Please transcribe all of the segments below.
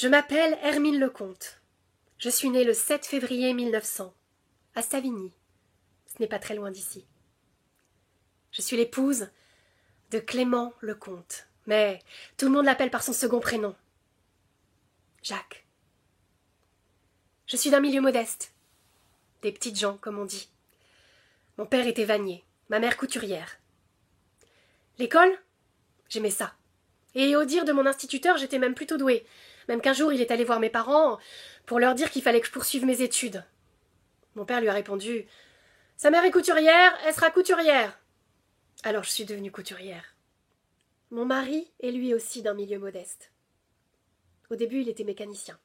Je m'appelle Hermine Lecomte. Je suis née le 7 février 1900, à Savigny. Ce n'est pas très loin d'ici. Je suis l'épouse de Clément Lecomte, mais tout le monde l'appelle par son second prénom, Jacques. Je suis d'un milieu modeste, des petites gens, comme on dit. Mon père était vannier, ma mère couturière. L'école, j'aimais ça. Et au dire de mon instituteur, j'étais même plutôt douée. Même qu'un jour, il est allé voir mes parents pour leur dire qu'il fallait que je poursuive mes études. Mon père lui a répondu « Sa mère est couturière, elle sera couturière !» Alors je suis devenue couturière. Mon mari est lui aussi d'un milieu modeste. Au début, il était mécanicien.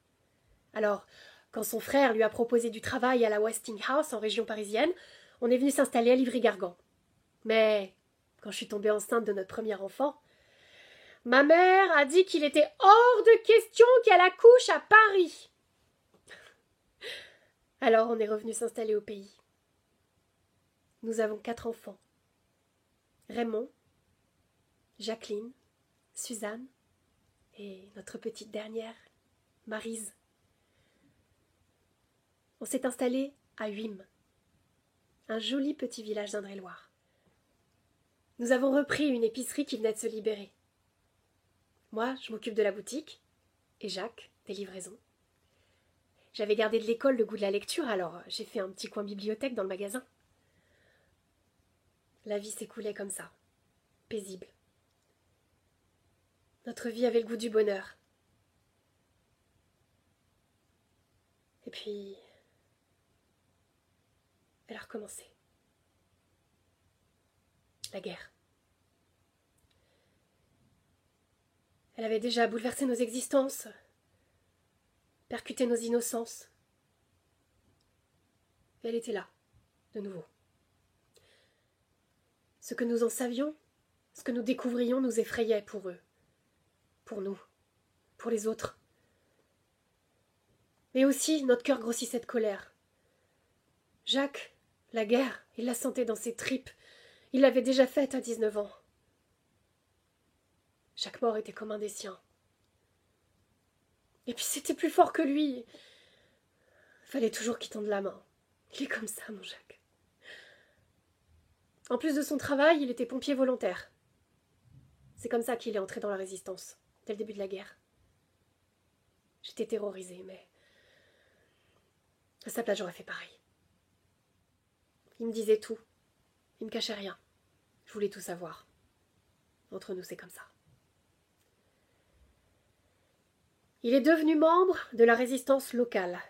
Alors, quand son frère lui a proposé du travail à la Westinghouse en région parisienne, on est venu s'installer à Livry-Gargan. Mais quand je suis tombée enceinte de notre premier enfant, ma mère a dit qu'il était hors de question qu'elle accouche à Paris. Alors on est revenu s'installer au pays. Nous avons 4 enfants. Raymond, Jacqueline, Suzanne et notre petite dernière, Maryse. On s'est installé à Huim, un joli petit village d'Indre-et-Loire. Nous avons repris une épicerie qui venait de se libérer. Moi, je m'occupe de la boutique, et Jacques, des livraisons. J'avais gardé de l'école le goût de la lecture, alors j'ai fait un petit coin bibliothèque dans le magasin. La vie s'écoulait comme ça, paisible. Notre vie avait le goût du bonheur. Et puis, elle a recommencé. La guerre. Elle avait déjà bouleversé nos existences, percuté nos innocences. Et elle était là, de nouveau. Ce que nous en savions, ce que nous découvrions nous effrayait pour eux, pour nous, pour les autres. Mais aussi, notre cœur grossissait de colère. Jacques, la guerre, il la sentait dans ses tripes. Il l'avait déjà faite à 19 ans. Chaque mort était comme un des siens. Et puis c'était plus fort que lui. Fallait toujours qu'il tende la main. Il est comme ça, mon Jacques. En plus de son travail, il était pompier volontaire. C'est comme ça qu'il est entré dans la résistance, dès le début de la guerre. J'étais terrorisée, mais à sa place, j'aurais fait pareil. Il me disait tout. Il me cachait rien. Je voulais tout savoir. Entre nous, c'est comme ça. Il est devenu membre de la résistance locale,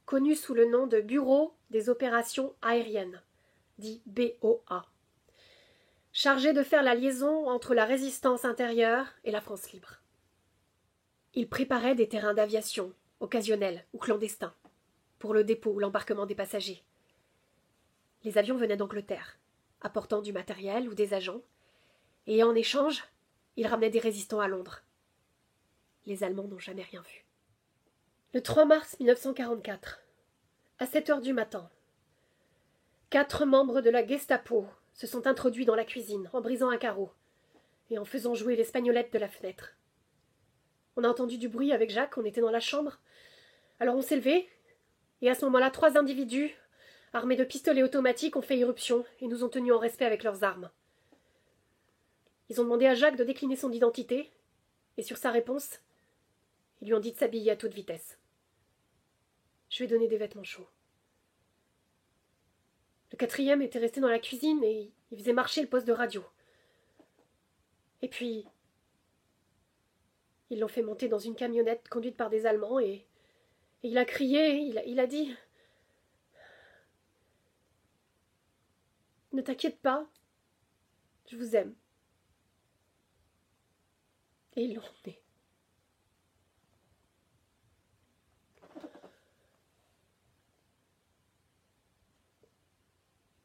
connu sous le nom de Bureau des opérations aériennes, dit BOA, chargé de faire la liaison entre la résistance intérieure et la France libre. Il préparait des terrains d'aviation, occasionnels ou clandestins, pour le dépôt ou l'embarquement des passagers. Les avions venaient d'Angleterre, apportant du matériel ou des agents, et en échange, il ramenait des résistants à Londres. Les Allemands n'ont jamais rien vu. Le 3 mars 1944, à 7 heures du matin, 4 membres de la Gestapo se sont introduits dans la cuisine en brisant un carreau et en faisant jouer l'espagnolette de la fenêtre. On a entendu du bruit avec Jacques, on était dans la chambre. Alors on s'est levé, et à ce moment-là, 3 individus, armés de pistolets automatiques, ont fait irruption et nous ont tenus en respect avec leurs armes. Ils ont demandé à Jacques de décliner son identité, et sur sa réponse, ils lui ont dit de s'habiller à toute vitesse. Je lui ai donné des vêtements chauds. Le 4e était resté dans la cuisine et il faisait marcher le poste de radio. Et puis, ils l'ont fait monter dans une camionnette conduite par des Allemands et il a crié, il a dit « Ne t'inquiète pas, je vous aime. » Et ils l'ont emmené.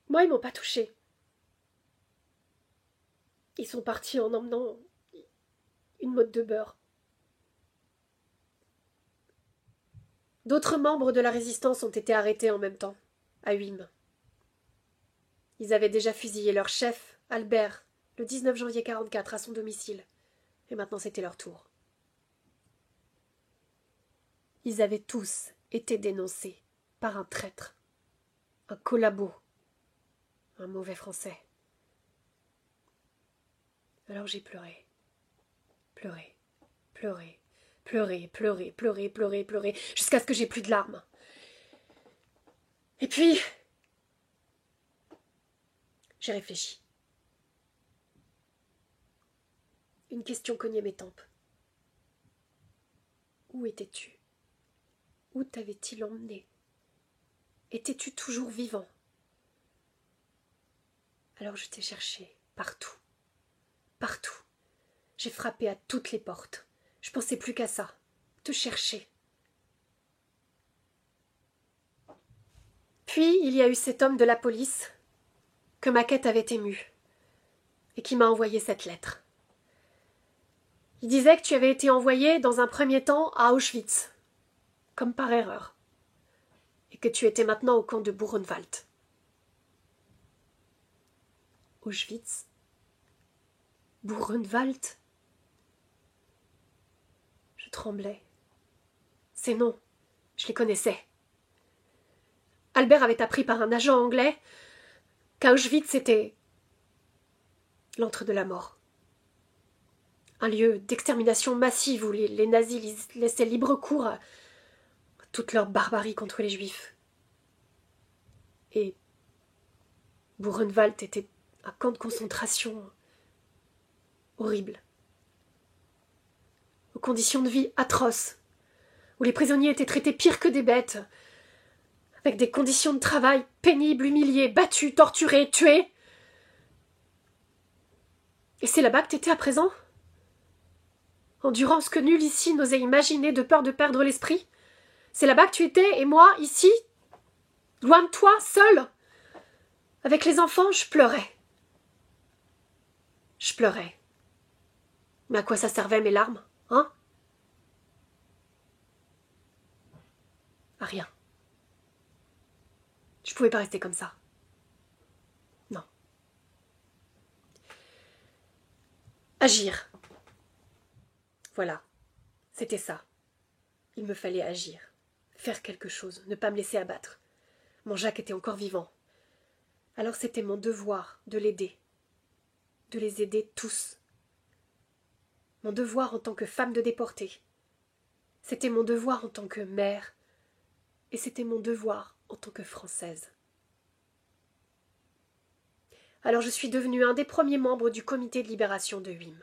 Moi, ils m'ont pas touchée. Ils sont partis en emmenant une motte de beurre. D'autres membres de la résistance ont été arrêtés en même temps, à Huim. Ils avaient déjà fusillé leur chef, Albert, le 19 janvier 1944, à son domicile. Et maintenant, c'était leur tour. Ils avaient tous été dénoncés par un traître, un collabo, un mauvais français. Alors j'ai pleuré, pleuré, pleuré, pleuré, pleuré, pleuré, pleuré, pleuré, jusqu'à ce que j'ai plus de larmes. Et puis, j'ai réfléchi. Une question cognait mes tempes. Où étais-tu? Où t'avait-il emmené? Étais-tu toujours vivant? Alors je t'ai cherché, partout, partout. J'ai frappé à toutes les portes. Je pensais plus qu'à ça, te chercher. Puis il y a eu cet homme de la police que ma quête avait ému et qui m'a envoyé cette lettre. Il disait que tu avais été envoyé dans un premier temps à Auschwitz, comme par erreur, et que tu étais maintenant au camp de Buchenwald. Auschwitz? Buchenwald? Je tremblais. Ces noms, je les connaissais. Albert avait appris par un agent anglais qu'Auschwitz était l'antre de la mort. Un lieu d'extermination massive où les nazis laissaient libre cours à toute leur barbarie contre les juifs. Et Buchenwald était un camp de concentration horrible, aux conditions de vie atroces, où les prisonniers étaient traités pire que des bêtes, avec des conditions de travail pénibles, humiliés, battus, torturés, tués. Et c'est là-bas que t'étais à présent? Endurant ce que nul ici n'osait imaginer de peur de perdre l'esprit? C'est là-bas que tu étais, et moi, ici, loin de toi, seule? Avec les enfants, je pleurais. Je pleurais. Mais à quoi ça servait mes larmes, hein? À rien. Je pouvais pas rester comme ça. Non. Agir. Voilà. C'était ça. Il me fallait agir. Faire quelque chose. Ne pas me laisser abattre. Mon Jacques était encore vivant. Alors c'était mon devoir de l'aider. De les aider tous. Mon devoir en tant que femme de déportée. C'était mon devoir en tant que mère. Et c'était mon devoir en tant que Française. Alors je suis devenue un des premiers membres du comité de libération de Huim.